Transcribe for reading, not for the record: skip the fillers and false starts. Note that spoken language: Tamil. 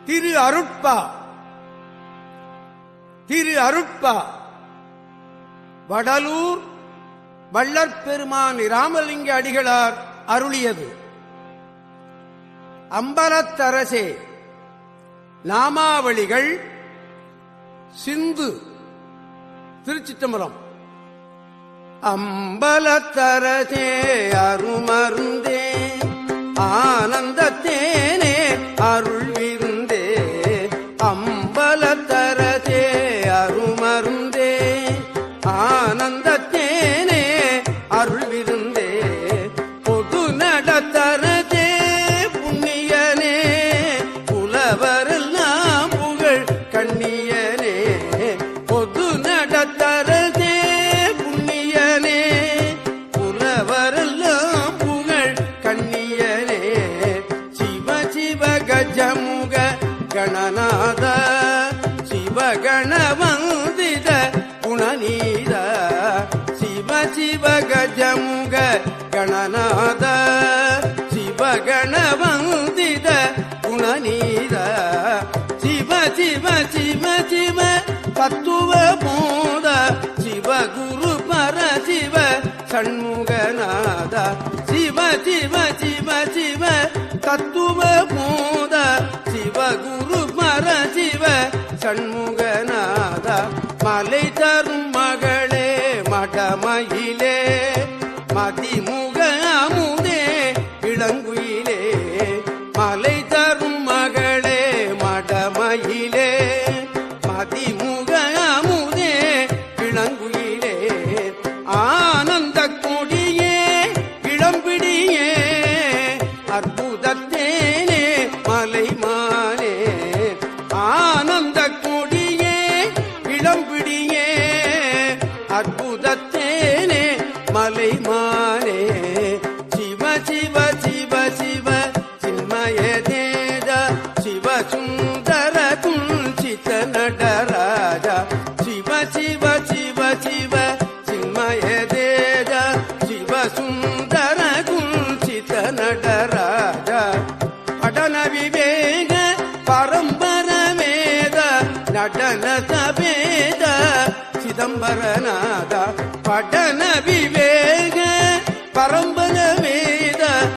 திரு அருட்பா. திரு அருட்பா வடலூர் வள்ளற்பெருமான் இராமலிங்க அடிகளார் அருளியது. அம்பலத்தரசே நாமாவளிகள் சிந்து திருச்சிற்றம்பலம். அம்பலத்தரசே அருமருந்தே ஆனந்தத்தேனே அருள் விருந்தே. அம்பலத்தரசே அருமருந்தே ஆனந்தத்தேனே அருள் விருந்தே. பொது நடத்தரசே புண்ணியனே புலவரெல்லாம் புகழ் கண்ணியனே. பொது நடத்தரசே புண்ணியனே புலவரெல்லாம் புகழ் கண்ணியனே. சிவ சிவ கஜமுக கணநாத சிவகணவந்தித குணநீத. சிவ சிவ கஜமுக கணநாத சிவகணவந்தித குணநீத. சிவ சிவ சிவ சிவ தத்துவ போத சிவகுரு பர சிவ சண்முகநாத. சிவ சிவ சிவ சிவ தத்துவ போத சிவகுரு பர சிவ சண்முகநாத. மலை தரும் மகளே மடமயிலே மதிமுக அமுதே இளங்குயிலே. மலை தரும் மகளே மடமயிலே மதிமுக அமுதே இளங்குயிலே. ஆனந்த கொடியே இளம்பிடியே அற்புதத்தேனே மலைமானே. ஆனந்த கொடியே இளம்பிடியே அற்புதத்தேனே மலைமானே. சிவ சிவ சிவ சிவ சின்மய தேஜ சிவ சுந்தர குஞ்சித நடராஜ. சிவ சிவ சிவ சிவ சின்மய தேஜ சிவ சுந்தர குஞ்சித நடராஜ. படன விவேக பரம்பரமேத நடன சபேத சிதம்பரநாத. படன விவேக